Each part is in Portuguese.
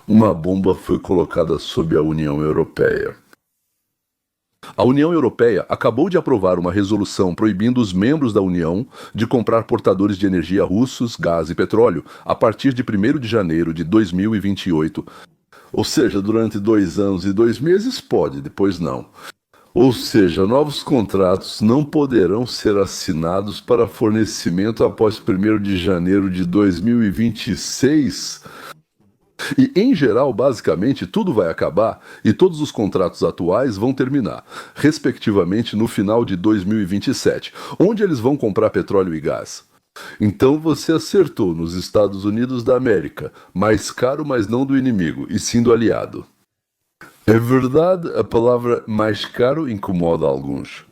uma bomba foi colocada sob a União Europeia. A União Europeia acabou de aprovar uma resolução proibindo os membros da União de comprar portadores de energia russos, gás e petróleo a partir de 1º de janeiro de 2028. Ou seja, durante 2 anos e 2 meses pode, depois não. Ou seja, novos contratos não poderão ser assinados para fornecimento após 1º de janeiro de 2026. E, em geral, basicamente, tudo vai acabar e todos os contratos atuais vão terminar, respectivamente no final de 2027, onde eles vão comprar petróleo e gás. Então você acertou nos Estados Unidos da América, mais caro, mas não do inimigo, e sim do aliado. É verdade, a palavra mais caro incomoda alguns.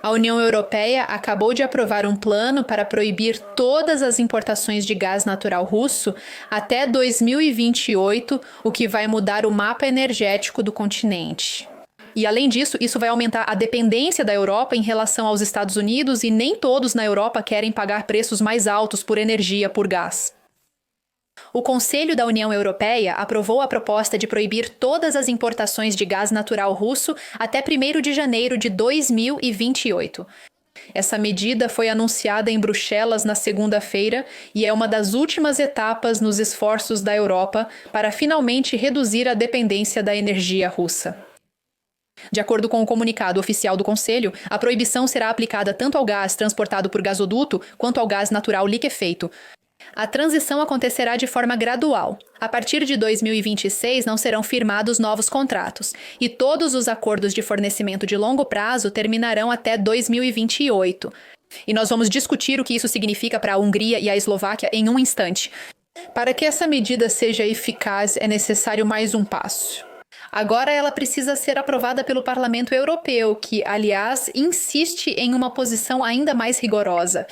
A União Europeia acabou de aprovar um plano para proibir todas as importações de gás natural russo até 2028, o que vai mudar o mapa energético do continente. E, além disso, isso vai aumentar a dependência da Europa em relação aos Estados Unidos e nem todos na Europa querem pagar preços mais altos por energia, por gás. O Conselho da União Europeia aprovou a proposta de proibir todas as importações de gás natural russo até 1º de janeiro de 2028. Essa medida foi anunciada em Bruxelas na segunda-feira e é uma das últimas etapas nos esforços da Europa para finalmente reduzir a dependência da energia russa. De acordo com o comunicado oficial do Conselho, a proibição será aplicada tanto ao gás transportado por gasoduto quanto ao gás natural liquefeito. A transição acontecerá de forma gradual. A partir de 2026 não serão firmados novos contratos, e todos os acordos de fornecimento de longo prazo terminarão até 2028. E nós vamos discutir o que isso significa para a Hungria e a Eslováquia em um instante. Para que essa medida seja eficaz, é necessário mais um passo. Agora ela precisa ser aprovada pelo Parlamento Europeu, que, aliás, insiste em uma posição ainda mais rigorosa.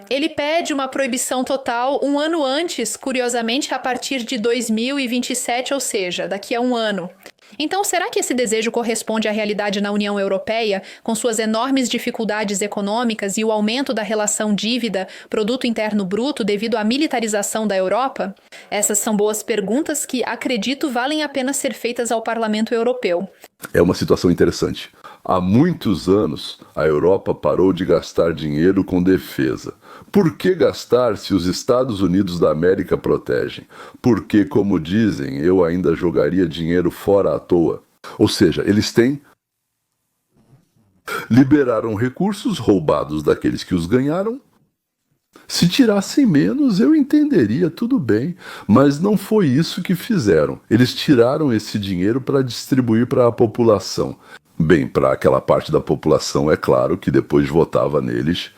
Ele pede uma proibição total um ano antes, curiosamente a partir de 2027, ou seja, daqui a um ano. Então, será que esse desejo corresponde à realidade na União Europeia, com suas enormes dificuldades econômicas e o aumento da relação dívida-produto interno bruto devido à militarização da Europa? Essas são boas perguntas que, acredito, valem a pena ser feitas ao Parlamento Europeu. É uma situação interessante. Há muitos anos, a Europa parou de gastar dinheiro com defesa. Por que gastar se os Estados Unidos da América protegem? Porque, como dizem, eu ainda jogaria dinheiro fora à toa. Ou seja, eles liberaram recursos roubados daqueles que os ganharam. Se tirassem menos, eu entenderia, tudo bem, mas não foi isso que fizeram. Eles tiraram esse dinheiro para distribuir para a população. Bem, para aquela parte da população, é claro, que depois votava neles,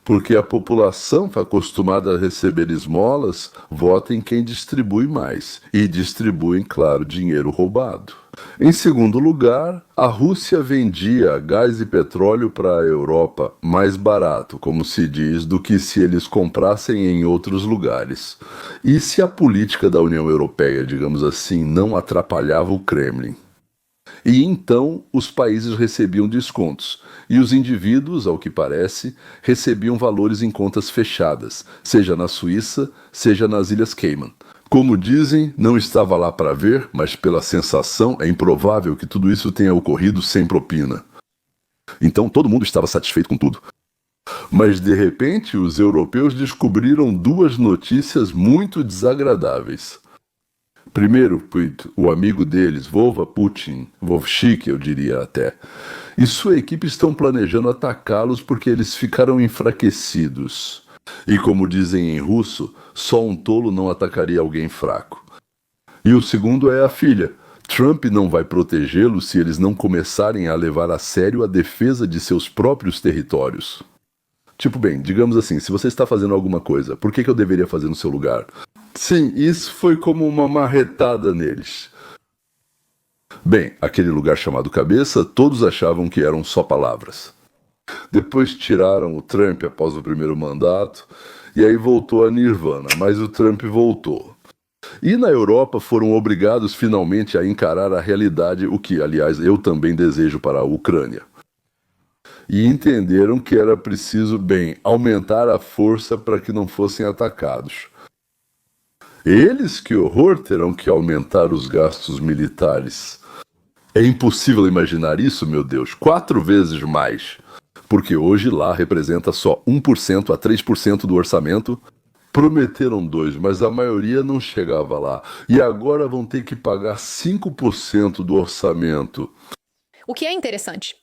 porque a população está acostumada a receber esmolas, vota em quem distribui mais, e distribuem, claro, dinheiro roubado. Em segundo lugar, a Rússia vendia gás e petróleo para a Europa mais barato, como se diz, do que se eles comprassem em outros lugares. E se a política da União Europeia, digamos assim, não atrapalhava o Kremlin? E então os países recebiam descontos, e os indivíduos, ao que parece, recebiam valores em contas fechadas, seja na Suíça, seja nas Ilhas Cayman. Como dizem, não estava lá para ver, mas pela sensação é improvável que tudo isso tenha ocorrido sem propina. Então todo mundo estava satisfeito com tudo. Mas de repente os europeus descobriram 2 notícias muito desagradáveis. Primeiro, o amigo deles, Vova Putin, Vovchik, eu diria até, e sua equipe estão planejando atacá-los porque eles ficaram enfraquecidos. E como dizem em russo, só um tolo não atacaria alguém fraco. E o segundo é a filha. Trump não vai protegê-los se eles não começarem a levar a sério a defesa de seus próprios territórios. Tipo, bem, digamos assim, se você está fazendo alguma coisa, por que eu deveria fazer no seu lugar? Sim, isso foi como uma marretada neles. Bem, aquele lugar chamado cabeça, todos achavam que eram só palavras. Depois tiraram o Trump após o primeiro mandato, e aí voltou a Nirvana, mas o Trump voltou. E na Europa foram obrigados finalmente a encarar a realidade, o que, aliás, eu também desejo para a Ucrânia. E entenderam que era preciso, bem, aumentar a força para que não fossem atacados. Eles, que horror, terão que aumentar os gastos militares. É impossível imaginar isso, meu Deus, 4 vezes mais. Porque hoje lá representa só 1% a 3% do orçamento. Prometeram 2, mas a maioria não chegava lá. E agora vão ter que pagar 5% do orçamento. O que é interessante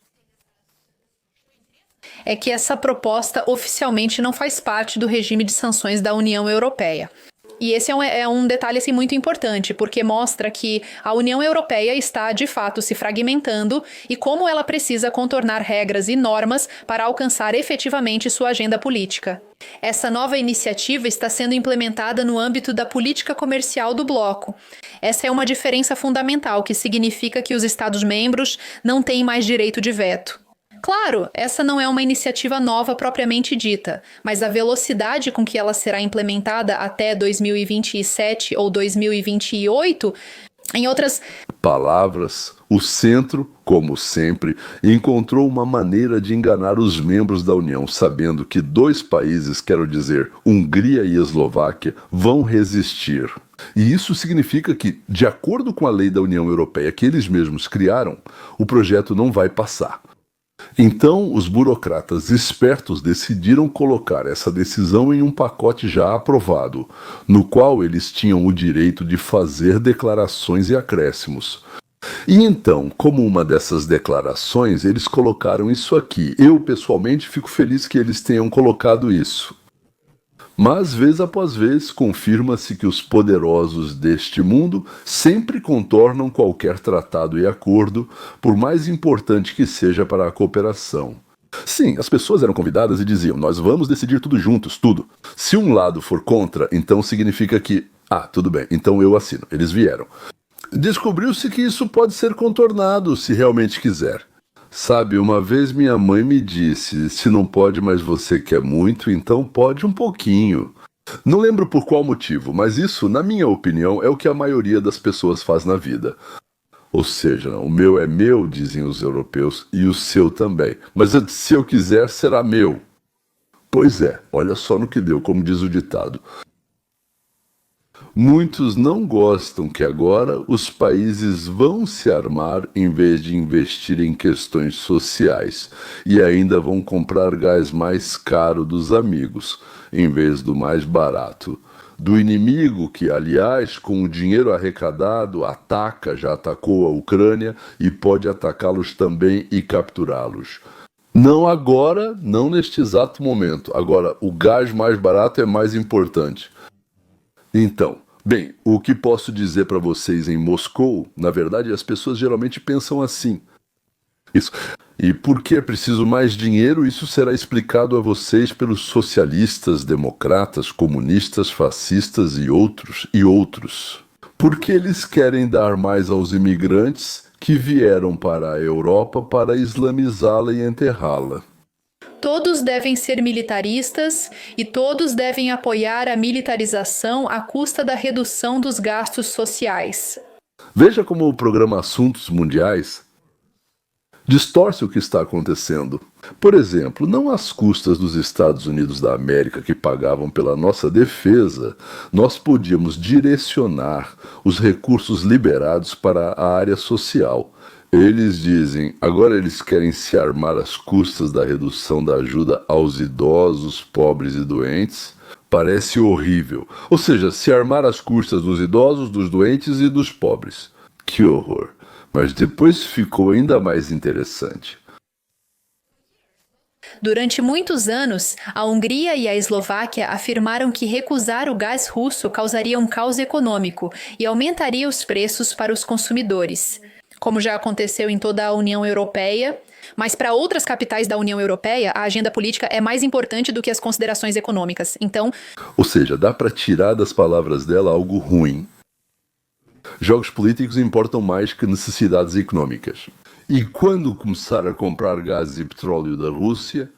é que essa proposta oficialmente não faz parte do regime de sanções da União Europeia. E esse é um detalhe assim, muito importante, porque mostra que a União Europeia está, de fato, se fragmentando e como ela precisa contornar regras e normas para alcançar efetivamente sua agenda política. Essa nova iniciativa está sendo implementada no âmbito da política comercial do bloco. Essa é uma diferença fundamental, que significa que os Estados-membros não têm mais direito de veto. Claro, essa não é uma iniciativa nova propriamente dita, mas a velocidade com que ela será implementada até 2027 ou 2028, em outras palavras, o centro, como sempre, encontrou uma maneira de enganar os membros da União, sabendo que 2 países, quero dizer, Hungria e Eslováquia, vão resistir. E isso significa que, de acordo com a lei da União Europeia que eles mesmos criaram, o projeto não vai passar. Então, os burocratas espertos decidiram colocar essa decisão em um pacote já aprovado, no qual eles tinham o direito de fazer declarações e acréscimos. E então, como uma dessas declarações, eles colocaram isso aqui. Eu, pessoalmente, fico feliz que eles tenham colocado isso. Mas, vez após vez, confirma-se que os poderosos deste mundo sempre contornam qualquer tratado e acordo, por mais importante que seja para a cooperação. Sim, as pessoas eram convidadas e diziam, nós vamos decidir tudo juntos, tudo. Se um lado for contra, então significa que, tudo bem, então eu assino. Eles vieram. Descobriu-se que isso pode ser contornado, se realmente quiser. Sabe, uma vez minha mãe me disse, se não pode, mas você quer muito, então pode um pouquinho. Não lembro por qual motivo, mas isso, na minha opinião, é o que a maioria das pessoas faz na vida. Ou seja, o meu é meu, dizem os europeus, e o seu também. Mas se eu quiser, será meu. Pois é, olha só no que deu, como diz o ditado. Muitos não gostam que agora os países vão se armar em vez de investir em questões sociais e ainda vão comprar gás mais caro dos amigos, em vez do mais barato. Do inimigo que, aliás, com o dinheiro arrecadado, já atacou a Ucrânia e pode atacá-los também e capturá-los. Não agora, não neste exato momento. Agora, o gás mais barato é mais importante. Então, bem, o que posso dizer para vocês em Moscou, na verdade, as pessoas geralmente pensam assim. Isso. E porque é preciso mais dinheiro, isso será explicado a vocês pelos socialistas, democratas, comunistas, fascistas e outros. Porque eles querem dar mais aos imigrantes que vieram para a Europa para islamizá-la e enterrá-la. Todos devem ser militaristas e todos devem apoiar a militarização à custa da redução dos gastos sociais. Veja como o programa Assuntos Mundiais distorce o que está acontecendo. Por exemplo, não às custas dos Estados Unidos da América que pagavam pela nossa defesa, nós podíamos direcionar os recursos liberados para a área social. Eles dizem, agora eles querem se armar às custas da redução da ajuda aos idosos, pobres e doentes. Parece horrível. Ou seja, se armar às custas dos idosos, dos doentes e dos pobres. Que horror. Mas depois ficou ainda mais interessante. Durante muitos anos, a Hungria e a Eslováquia afirmaram que recusar o gás russo causaria um caos econômico e aumentaria os preços para os consumidores. Como já aconteceu em toda a União Europeia, mas para outras capitais da União Europeia, a agenda política é mais importante do que as considerações econômicas. Então, ou seja, dá para tirar das palavras dela algo ruim. Jogos políticos importam mais que necessidades econômicas. E quando começar a comprar gás e petróleo da Rússia,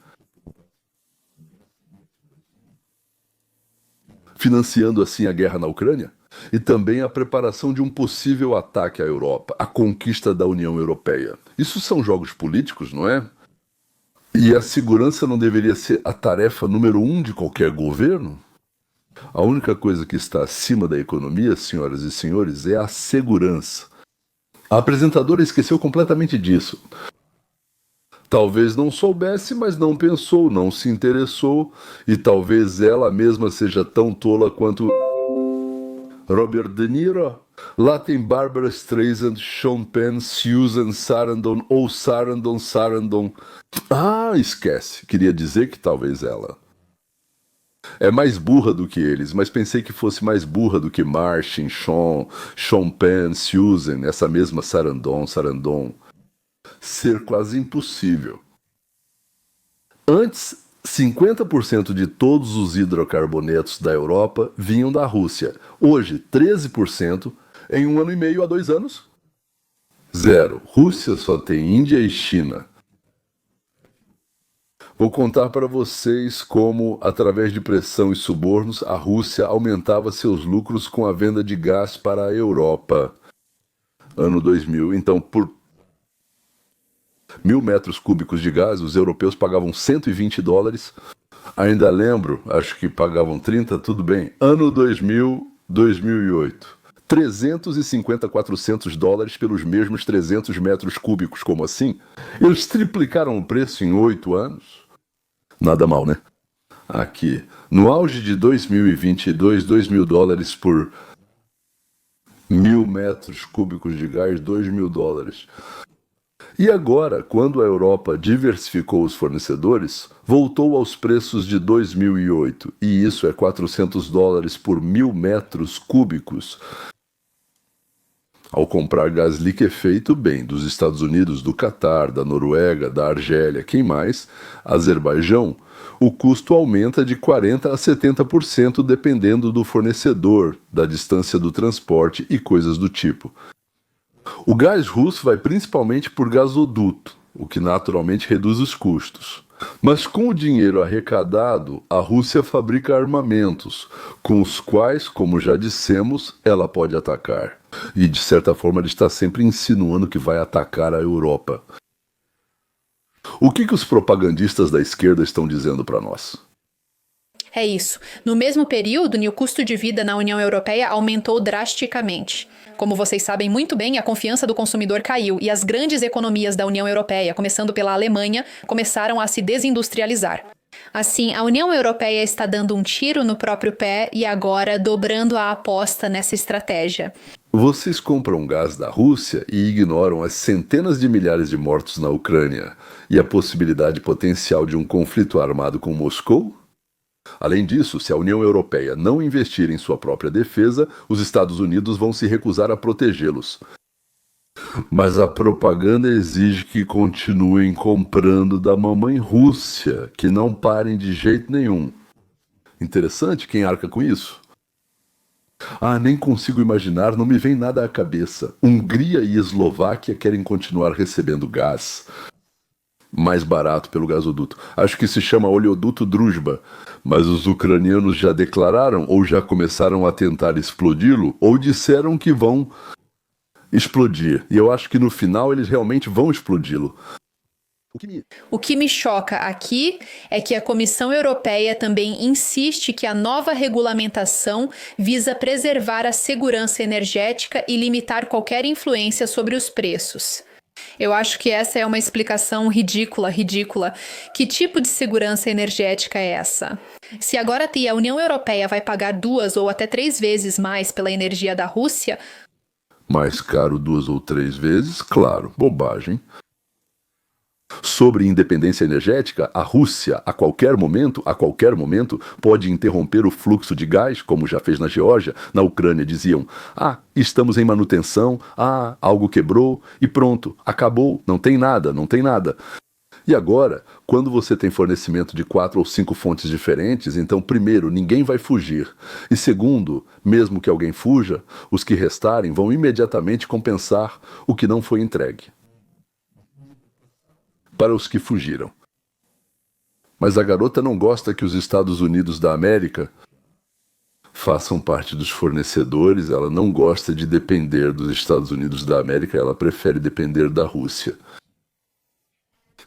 financiando assim a guerra na Ucrânia? E também a preparação de um possível ataque à Europa, a conquista da União Europeia. Isso são jogos políticos, não é? E a segurança não deveria ser a tarefa número 1 de qualquer governo? A única coisa que está acima da economia, senhoras e senhores, é a segurança. A apresentadora esqueceu completamente disso. Talvez não soubesse, mas não pensou, não se interessou, e talvez ela mesma seja tão tola quanto Robert De Niro. Lá tem Barbara Streisand, Sean Penn, Susan Sarandon ou Sarandon. Ah, esquece. Queria dizer que talvez ela. É mais burra do que eles, mas pensei que fosse mais burra do que Martin, Sean Penn, Susan, essa mesma Sarandon. Ser quase impossível. Antes, 50% de todos os hidrocarbonetos da Europa vinham da Rússia. Hoje, 13% em 1 ano e meio a 2 anos. Zero. Rússia só tem Índia e China. Vou contar para vocês como, através de pressão e subornos, a Rússia aumentava seus lucros com a venda de gás para a Europa. Ano 2000, então, por 1.000 metros cúbicos de gás, os europeus pagavam $120. Ainda lembro, acho que pagavam 30, tudo bem. Ano 2000, 2008. 350 a $400 pelos mesmos 300 metros cúbicos. Como assim? Eles triplicaram o preço em 8 anos. Nada mal, né? Aqui, no auge de 2022, $2.000 por 1.000 metros cúbicos de gás, $2.000. E agora, quando a Europa diversificou os fornecedores, voltou aos preços de 2008, e isso é $400 por 1.000 metros cúbicos. Ao comprar gás liquefeito, bem, dos Estados Unidos, do Catar, da Noruega, da Argélia, quem mais? Azerbaijão, o custo aumenta de 40% a 70% dependendo do fornecedor, da distância do transporte e coisas do tipo. O gás russo vai principalmente por gasoduto, o que naturalmente reduz os custos. Mas com o dinheiro arrecadado, a Rússia fabrica armamentos, com os quais, como já dissemos, ela pode atacar. E, de certa forma, ele está sempre insinuando que vai atacar a Europa. O que os propagandistas da esquerda estão dizendo para nós? É isso. No mesmo período, o custo de vida na União Europeia aumentou drasticamente. Como vocês sabem muito bem, a confiança do consumidor caiu e as grandes economias da União Europeia, começando pela Alemanha, começaram a se desindustrializar. Assim, a União Europeia está dando um tiro no próprio pé e agora dobrando a aposta nessa estratégia. Vocês compram gás da Rússia e ignoram as centenas de milhares de mortos na Ucrânia e a possibilidade potencial de um conflito armado com Moscou? Além disso, se a União Europeia não investir em sua própria defesa, os Estados Unidos vão se recusar a protegê-los. Mas a propaganda exige que continuem comprando da mamãe Rússia, que não parem de jeito nenhum. Interessante quem arca com isso? Nem consigo imaginar, não me vem nada à cabeça. Hungria e Eslováquia querem continuar recebendo gás mais barato pelo gasoduto. Acho que se chama oleoduto Druzhba. Mas os ucranianos já declararam ou já começaram a tentar explodi-lo ou disseram que vão explodir. E eu acho que no final eles realmente vão explodi-lo. O que me choca aqui é que a Comissão Europeia também insiste que a nova regulamentação visa preservar a segurança energética e limitar qualquer influência sobre os preços. Eu acho que essa é uma explicação ridícula. Que tipo de segurança energética é essa? Se agora a União Europeia vai pagar 2 ou até 3 vezes mais pela energia da Rússia... Mais caro 2 ou 3 vezes? Claro, bobagem. Sobre independência energética, a Rússia, a qualquer momento, pode interromper o fluxo de gás, como já fez na Geórgia. Na Ucrânia diziam, estamos em manutenção, algo quebrou e pronto, acabou, não tem nada. E agora, quando você tem fornecimento de 4 ou 5 fontes diferentes, então, primeiro, ninguém vai fugir. E segundo, mesmo que alguém fuja, os que restarem vão imediatamente compensar o que não foi entregue para os que fugiram. Mas a garota não gosta que os Estados Unidos da América façam parte dos fornecedores, ela não gosta de depender dos Estados Unidos da América, ela prefere depender da Rússia.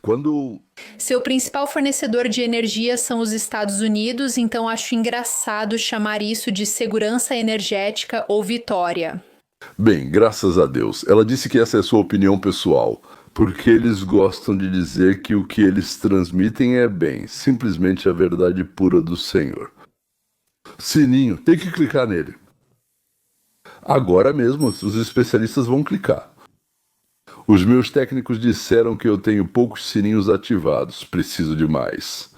Quando Seu principal fornecedor de energia são os Estados Unidos, então acho engraçado chamar isso de segurança energética ou vitória. Bem, graças a Deus. Ela disse que essa é sua opinião pessoal, porque eles gostam de dizer que o que eles transmitem é bem, simplesmente a verdade pura do Senhor. Sininho, tem que clicar nele. Agora mesmo, os especialistas vão clicar. Os meus técnicos disseram que eu tenho poucos sininhos ativados, preciso de mais.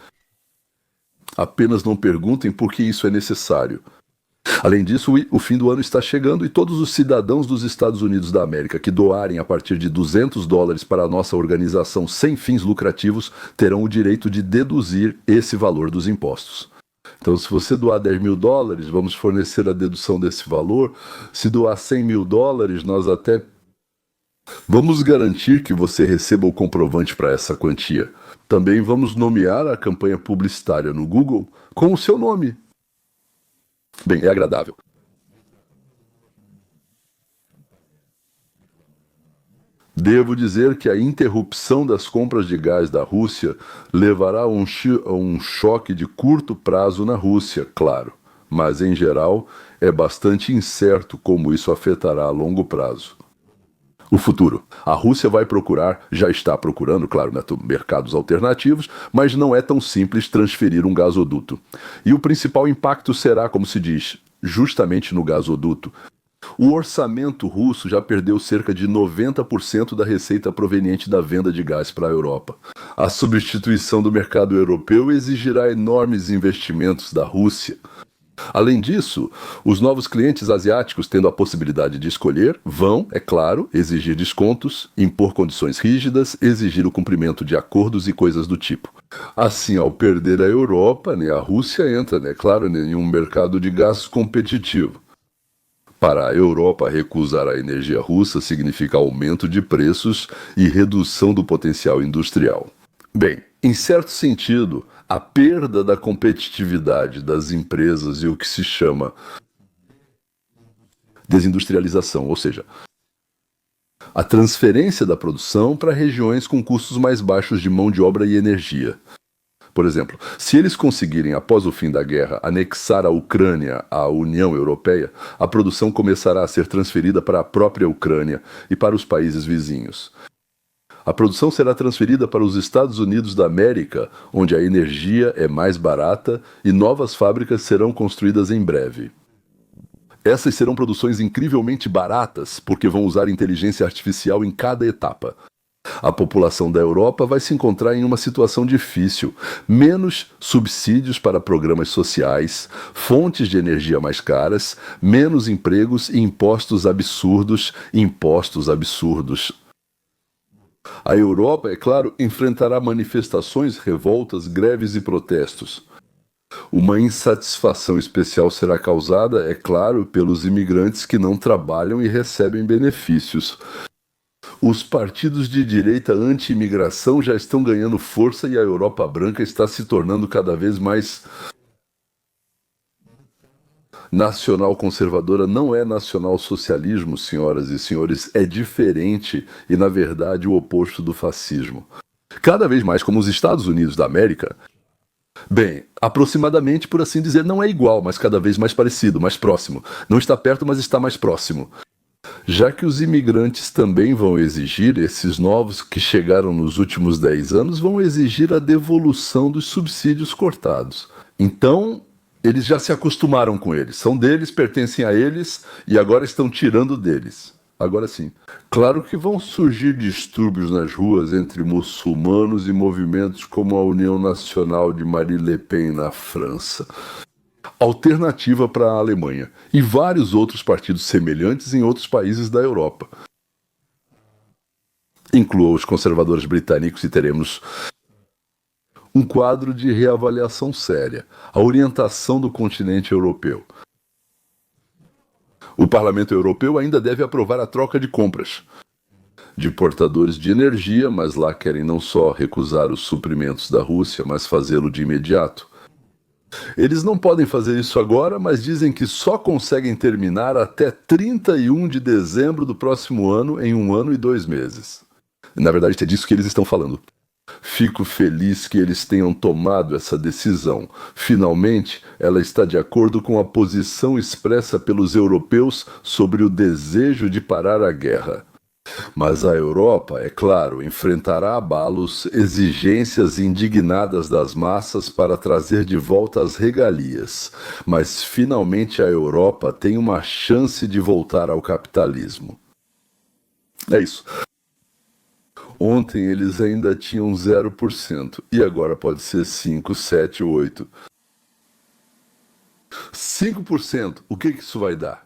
Apenas não perguntem por que isso é necessário. Além disso, o fim do ano está chegando e todos os cidadãos dos Estados Unidos da América que doarem a partir de $200 para a nossa organização sem fins lucrativos terão o direito de deduzir esse valor dos impostos. Então, se você doar $10 mil, vamos fornecer a dedução desse valor. Se doar $100 mil, nós até vamos garantir que você receba o comprovante para essa quantia. Também vamos nomear a campanha publicitária no Google com o seu nome. Bem, é agradável. Devo dizer que a interrupção das compras de gás da Rússia levará a um choque de curto prazo na Rússia, claro, mas em geral é bastante incerto como isso afetará a longo prazo. O futuro. A Rússia vai procurar, já está procurando, claro, mercados alternativos, mas não é tão simples transferir um gasoduto. E o principal impacto será, como se diz, justamente no gasoduto. O orçamento russo já perdeu cerca de 90% da receita proveniente da venda de gás para a Europa. A substituição do mercado europeu exigirá enormes investimentos da Rússia. Além disso, os novos clientes asiáticos, tendo a possibilidade de escolher, vão, é claro, exigir descontos, impor condições rígidas, exigir o cumprimento de acordos e coisas do tipo. Assim, ao perder a Europa, a Rússia entra, claro, em um mercado de gás competitivo. Para a Europa, recusar a energia russa significa aumento de preços e redução do potencial industrial. Bem, em certo sentido, a perda da competitividade das empresas e o que se chama desindustrialização, ou seja, a transferência da produção para regiões com custos mais baixos de mão de obra e energia. Por exemplo, se eles conseguirem, após o fim da guerra, anexar a Ucrânia à União Europeia, a produção começará a ser transferida para a própria Ucrânia e para os países vizinhos. A produção será transferida para os Estados Unidos da América, onde a energia é mais barata e novas fábricas serão construídas em breve. Essas serão produções incrivelmente baratas, porque vão usar inteligência artificial em cada etapa. A população da Europa vai se encontrar em uma situação difícil. Menos subsídios para programas sociais, fontes de energia mais caras, menos empregos e impostos absurdos. A Europa, é claro, enfrentará manifestações, revoltas, greves e protestos. Uma insatisfação especial será causada, é claro, pelos imigrantes que não trabalham e recebem benefícios. Os partidos de direita anti-imigração já estão ganhando força e a Europa branca está se tornando cada vez mais nacional-conservadora. Não é nacional-socialismo, senhoras e senhores, é diferente e, na verdade, o oposto do fascismo. Cada vez mais, como os Estados Unidos da América, bem, aproximadamente, por assim dizer, não é igual, mas cada vez mais parecido, mais próximo. Não está perto, mas está mais próximo. Já que os imigrantes também vão exigir, esses novos que chegaram nos últimos 10 anos, vão exigir a devolução dos subsídios cortados. Então, eles já se acostumaram com eles. São deles, pertencem a eles e agora estão tirando deles. Agora sim. Claro que vão surgir distúrbios nas ruas entre muçulmanos e movimentos como a União Nacional de Marine Le Pen na França. Alternativa para a Alemanha e vários outros partidos semelhantes em outros países da Europa. Inclua os conservadores britânicos e teremos um quadro de reavaliação séria, a orientação do continente europeu. O Parlamento Europeu ainda deve aprovar a troca de compras de portadores de energia, mas lá querem não só recusar os suprimentos da Rússia, mas fazê-lo de imediato. Eles não podem fazer isso agora, mas dizem que só conseguem terminar até 31 de dezembro do próximo ano, em 1 ano e 2 meses. Na verdade, é disso que eles estão falando. Fico feliz que eles tenham tomado essa decisão. Finalmente, ela está de acordo com a posição expressa pelos europeus sobre o desejo de parar a guerra. Mas a Europa, é claro, enfrentará abalos, exigências indignadas das massas para trazer de volta as regalias. Mas finalmente a Europa tem uma chance de voltar ao capitalismo. É isso. Ontem eles ainda tinham 0% e agora pode ser 5, 7, 8. 5%, o que isso vai dar?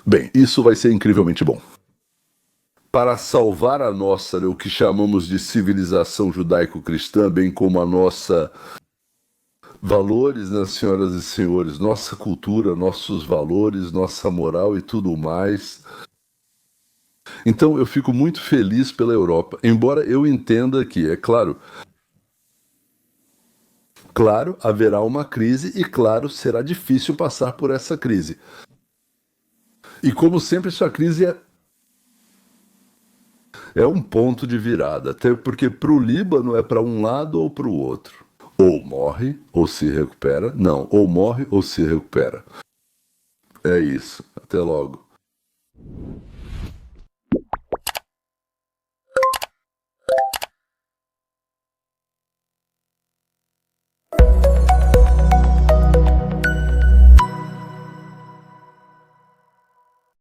Bem, isso vai ser incrivelmente bom. Para salvar a nossa, o que chamamos de civilização judaico-cristã, bem como a nossa valores, né, senhoras e senhores, nossa cultura, nossos valores, nossa moral e tudo mais. Então eu fico muito feliz pela Europa, embora eu entenda que, é claro, haverá uma crise e claro, será difícil passar por essa crise. E como sempre, essa crise é um ponto de virada, até porque para o Líbano é para um lado ou para o outro. Ou morre ou se recupera. Não, ou morre ou se recupera. É isso. Até logo.